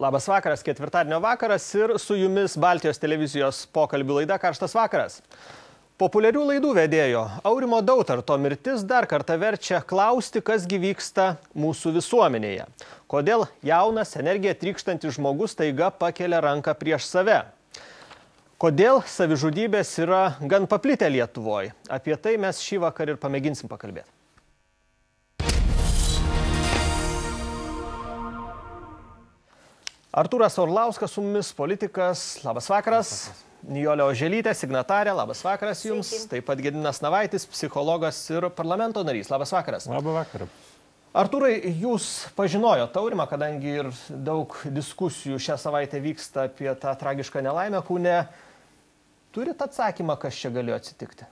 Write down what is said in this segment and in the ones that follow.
Labas vakaras, ketvirtadienio vakaras ir su jumis Baltijos televizijos pokalbių laida Karštas vakaras. Populiarių laidų vedėjo Aurimo Dautarto mirtis dar kartą verčia klausti, kasgi vyksta mūsų visuomenėje. Kodėl jaunas, energija trykštantis žmogus staiga pakelia ranką prieš save? Kodėl savižudybės yra gan paplitę Lietuvoje? Apie tai mes šį vakar ir pamėginsim pakalbėti. Artūras Orlauskas su mumis, politikas. Labas vakaras. Nijolė Oželytė, signatarė. Labas vakaras jums. Sveiki. Taip pat Gedinas Navaitis, psichologas ir parlamento narys. Labas vakaras. Labą vakarą. Artūrai, jūs pažinojote Aurimą, kadangi ir daug diskusijų šią savaitę vyksta apie tą tragišką nelaimę Kaune. Turit atsakymą, kas čia galėjo atsitikti?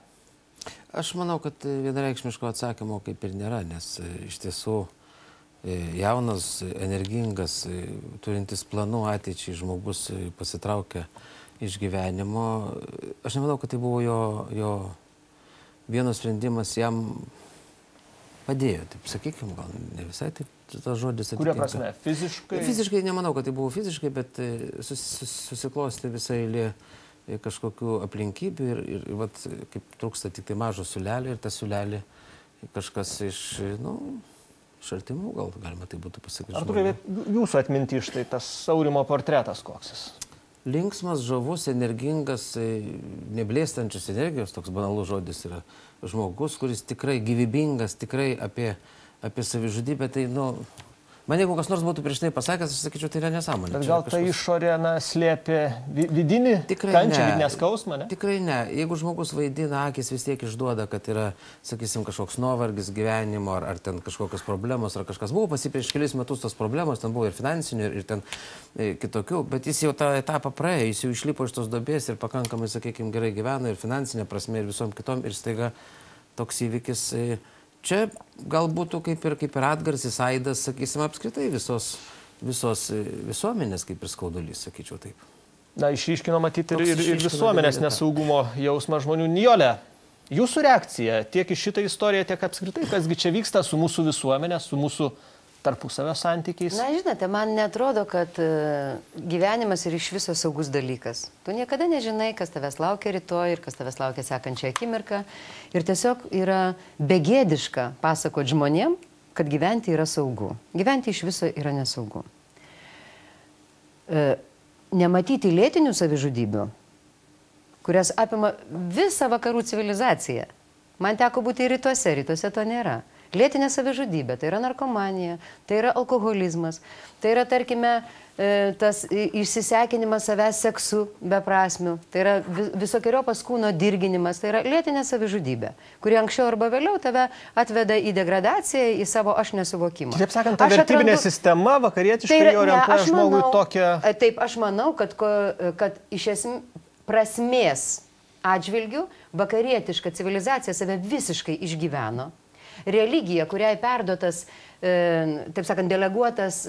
Aš manau, kad vienareikšmiško atsakymo kaip ir nėra, nes iš tiesų jaunas, energingas, turintis planų ateičiai žmogus pasitraukia iš gyvenimo. Aš nemanau, kad tai buvo jo vienas sprendimas, jam padėjo, taip sakykime, gal ne visai taip tas žodis atitinka. Kuria prasme? Fiziškai? Fiziškai nemanau, kad tai buvo fiziškai, bet susiklosti visai eilė kažkokių aplinkybių ir vat, kaip trūksta tik tai mažo siūlelį ir tą siūlelį kažkas iš artimų, gal galima tai būtų pasakyti. Artūrai, jūsų atminti štai tas Aurimo portretas koks? Linksmas, žavus, energingas, neblėstančios energijos, toks banalus žodis yra žmogus, kuris tikrai gyvybingas, tikrai apie savižudybę, tai man jeigu kas nors būtų prieš tai pasakęs, aš sakyčiau, tai yra nesąmonė. Bet gal ta išorė slėpė vidinį kančią, vidinę skausmą, ne? Tikrai ne. Jeigu žmogus vaidina, akis vis tiek išduoda, kad yra, sakysim, kažkoks nuovargis gyvenimo, ar ten kažkokios problemos, ar kažkas buvo prieš kelis metus tos problemos, ten buvo ir finansinių, ir ten kitokių, bet jis jau tą etapą praėjo, jis jau išlipo iš tos duobės ir pakankamai, sakykime, gerai gyvena ir finansinė prasme, ir visom kitom, ir staiga toks įvykis. Čia gal būtų kaip ir atgarsis, aidas, sakysim, apskritai visos visuomenės kaip ir skaudulys, sakyčiau taip. Na, išryškino matyti ir visuomenės nesaugumo jausmą žmonių. Nijolė, jūsų reakcija tiek į šitą istoriją, tiek apskritai, kasgi čia vyksta su mūsų visuomenė, su mūsų tarpusavio santykiais? Na, žinote, man netrodo, kad gyvenimas yra iš viso saugus dalykas. Tu niekada nežinai, kas tavęs laukia rytoj ir kas tavęs laukia sekančią akimirką. Ir tiesiog yra begėdiška pasakoti žmonėm, kad gyventi yra saugu. Gyventi iš viso yra nesaugu. Nematyti lėtinių savižudybių, kurias apima visą vakarų civilizaciją. Man teko būti ir rytuose to nėra. Lėtinė savižudybė, tai yra narkomanija, tai yra alkoholizmas, tai yra, tarkime, tas išsisekinimas savęs seksu beprasmių, tai yra visokiojopas kūno dirginimas, tai yra lėtinė savižudybė, kuri anksčiau arba vėliau tave atveda į degradaciją, į savo aš nesuvokimą. Taip sakant, ta vertybinė sistema vakarietiškai orientuoja žmogui tokią... Taip, aš manau, kad iš esmės prasmės atžvilgių vakarietiška civilizacija save visiškai išgyveno. Religija, kuriai perduotas, taip sakant, deleguotas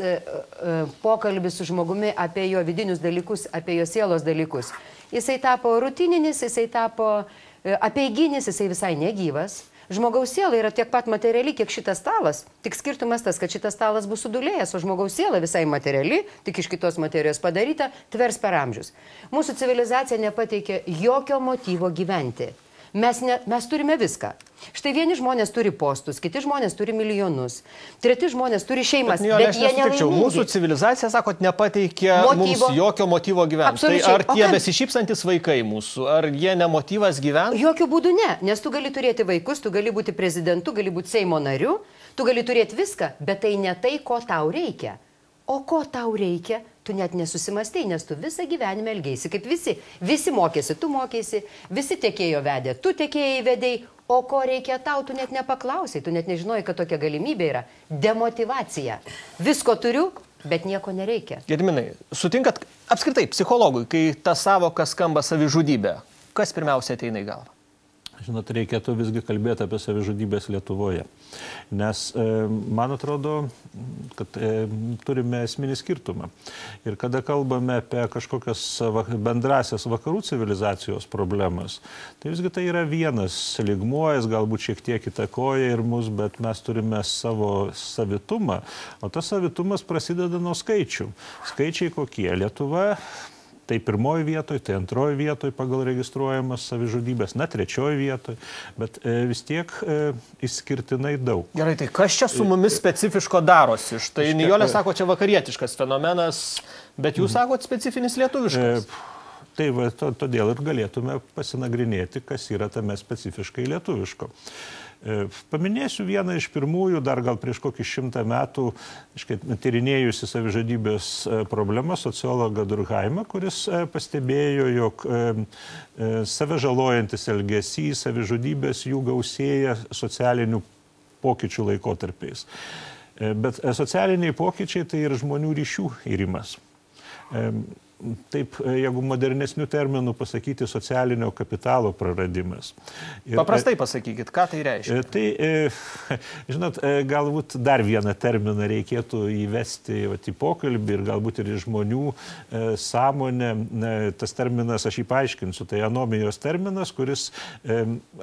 pokalbis su žmogumi apie jo vidinius dalykus, apie jo sielos dalykus. Jisai tapo rutininis, jisai tapo apeiginis, jisai visai negyvas. Žmogaus siela yra tiek pat materiali, kiek šitas stalas. Tik skirtumas tas, kad šitas stalas bus sudulėjęs, o žmogaus siela visai materiali, tik iš kitos materijos padaryta, tvers per amžius. Mūsų civilizacija nepateikė jokio motyvo gyventi. Mes turime viską. Štai vieni žmonės turi postus, kiti žmonės turi milijonus, treti žmonės turi šeimas, bet jie nelaimingi. Mūsų civilizacija, sakot, nepateikė mums jokio motyvo gyventi. Tai ar tie besišypsantis vaikai mūsų, ar jie ne motyvas gyventi? Jokių būdų ne, nes tu gali turėti vaikus, tu gali būti prezidentu, gali būti Seimo nariu, tu gali turėti viską, bet tai ne tai, ko tau reikia. O ko tau reikia, tu net nesusimastei, nes tu visą gyvenimą elgeisi kaip visi. Visi mokėsi, tu mokėsi, visi tekėjo vedė, tu tekėjai vedėjai, o ko reikia tau, tu net nepaklausai, tu net nežinojai, kad tokia galimybė yra. Demotyvacija. Visko turiu, bet nieko nereikia. Gediminai, sutinkat apskritai psichologui, kai ta savoka skamba savižudybė, kas pirmiausia ateina į galvą? žinot, reikėtų visgi kalbėti apie savižudybės Lietuvoje. Nes man atrodo, kad turime esminį skirtumą. Ir kada kalbame apie kažkokias bendrasias vakarų civilizacijos problemas, tai visgi tai yra vienas lygmuo, jis galbūt šiek tiek įtakoja ir mus, bet mes turime savo savitumą. O tas savitumas prasideda nuo skaičių. Skaičiai kokie? Lietuva tai pirmoji vietoj, tai antroji vietoj pagal registruojamas savižudybės, na, trečioji vietoj, bet vis tiek išskirtinai daug. Gerai, tai kas čia su mumis specifiško darosi? Štai Nijolė sako, čia vakarietiškas fenomenas, bet jūs sakot specifinis lietuviškas. Tai va, todėl ir galėtume pasinagrinėti, kas yra tame specifiškai lietuviško. Paminėsiu vieną iš pirmųjų, dar gal prieš kokį 100 metų, tyrinėjusi savižudybės problemą, sociologą Durkheimą, kuris pastebėjo, jog savižalojantis elgesys, savižudybės jų gausėja socialinių pokyčių laikotarpiais. Bet socialiniai pokyčiai tai ir žmonių ryšių irimas. Taip, jeigu modernesnių terminų pasakyti, socialinio kapitalo praradimas. Paprastai pasakykit, ką tai reiškia? Tai, žinot, galbūt dar vieną terminą reikėtų įvesti į pokalbį ir galbūt ir žmonių sąmonę. Tas terminas, aš jį paaiškinsiu, tai anomijos terminas, kuris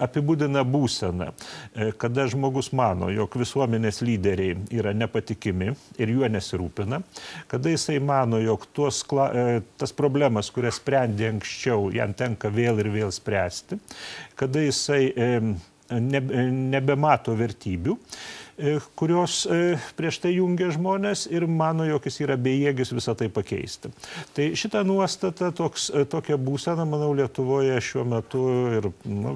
apibūdina būseną, kada žmogus mano, jog visuomenės lyderiai yra nepatikimi ir juo nesirūpina, kada jisai mano, jog tas problemas, kurias sprendė anksčiau, jam tenka vėl ir vėl spręsti, kada jisai nebemato vertybių, kurios prieš tai jungia žmonės ir mano, jog jis yra bejėgis visą tai pakeisti. Tai šitą nuostatą, tokia būsena, manau, Lietuvoje šiuo metu ir,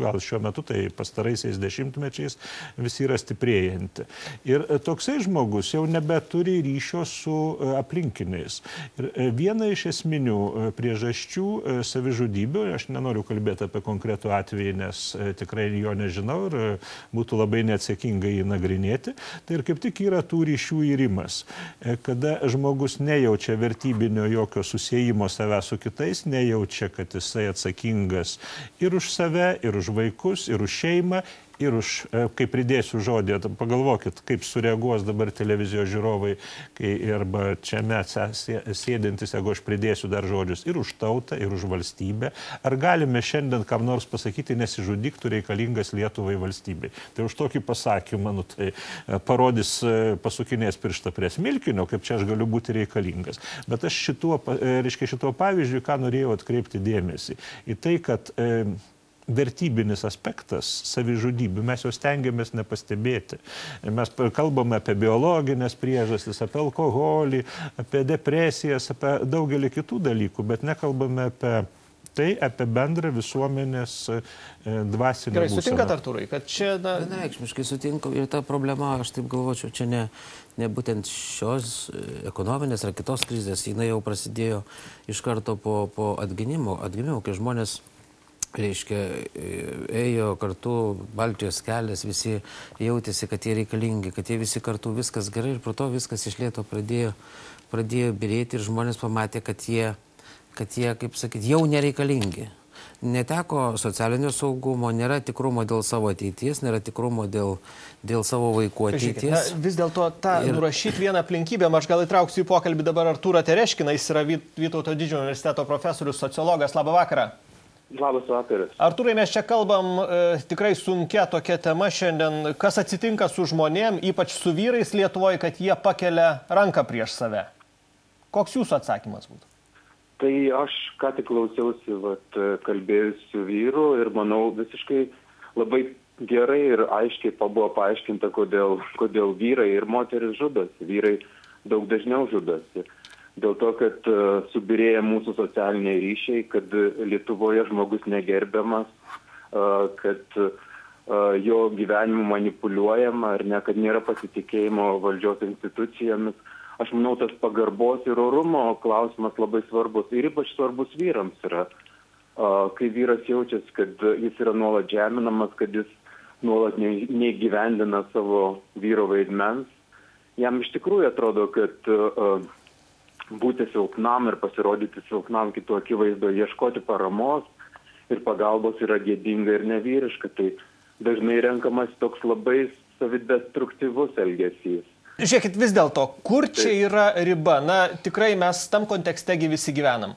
gal šiuo metu, tai pastaraisiais dešimtmečiais vis yra stiprėjanti. Ir toksai žmogus jau nebeturi ryšio su aplinkiniais. Ir viena iš esminių priežasčių savižudybių, aš nenoriu kalbėti apie konkretų atvejį, nes tikrai jo nežinau ir būtų labai neatsakinga jį nagrinėti. Tai ir kaip tik yra tų ryšių irimas, kada žmogus nejaučia vertybinio jokio susijimo savęs su kitais, nejaučia, kad jisai atsakingas ir už save, ir už vaikus, ir už šeimą, ir už, kai pridėsiu žodį, pagalvokit, kaip sureaguos dabar televizijos žiūrovai, arba čia mes sėdintis, jeigu aš pridėsiu dar žodžius, ir už tautą, ir už valstybę. Ar galime šiandien kam nors pasakyti, nesižudyk, tu reikalingas Lietuvai valstybei? Tai už tokį pasakymą, tai parodys pasukinės pirštą prie smilkinio, kaip čia aš galiu būti reikalingas. Bet aš šituo pavyzdžiu, ką norėjau atkreipti dėmesį, į tai, kad vertybinis aspektas savižudybių, mes jau stengiamės nepastebėti. Mes kalbame apie biologinės priežastis, apie alkoholį, apie depresijas, apie daugelį kitų dalykų, bet nekalbame apie bendrą visuomenės dvasinę būseną. Gerai, sutinkat, Artūrai, kad čia... Vienareikšmiškai sutinku ir ta problema, aš taip galvočiau, čia ne būtent šios ekonominės ar kitos krizės, jinai jau prasidėjo iš karto po atgimimo, kai žmonės reiškia, ėjo kartu Baltijos kelias, visi jautėsi, kad jie reikalingi, kad jie visi kartu, viskas gerai ir po to viskas iš lėto pradėjo birėti ir žmonės pamatė, kad jie, kaip sakyti, jau nereikalingi. Neteko socialinio saugumo, nėra tikrumo dėl savo ateities, nėra tikrumo dėl savo vaikų ateities. Vis dėlto nurašyti vieną aplinkybę, aš gal įtrauksiu į pokalbį dabar Artūrą Tereškiną, jis yra Vytauto Didžiojo universiteto profesorius, sociologas. Labą vakarą. Labas vakaras. Artūrai, mes čia kalbam tikrai sunkia tokia tema šiandien. Kas atsitinka su žmonėm, ypač su vyrais Lietuvoje, kad jie pakelia ranką prieš save? Koks jūsų atsakymas būtų? Tai aš ką tik klausiausi kalbėjusių vyrų ir manau visiškai labai gerai ir aiškiai buvo paaiškinta, kodėl vyrai ir moteris žudosi. Vyrai daug dažniau žudosi. Dėl to, kad subirėja mūsų socialiniai ryšiai, kad Lietuvoje žmogus negerbiamas, kad jo gyvenimu manipuliuojama, ar ne, kad nėra pasitikėjimo valdžios institucijomis. Aš manau, tas pagarbos ir orumo klausimas labai svarbus ir ypač svarbus vyrams yra. Kai vyras jaučiasi, kad jis yra nuolat žeminamas, kad jis nuolat neįgyvendina savo vyro vaidmens, jam iš tikrųjų atrodo, kad būti silpnam ir pasirodyti silpnam kitų akivaizdoje, ieškoti paramos ir pagalbos yra gėdinga ir nevyriška. Tai dažnai renkamas toks labai savidestruktyvus elgesys. Žiūrėkit, vis dėlto, kur čia yra riba? Na, tikrai mes tam kontekste visi gyvenam.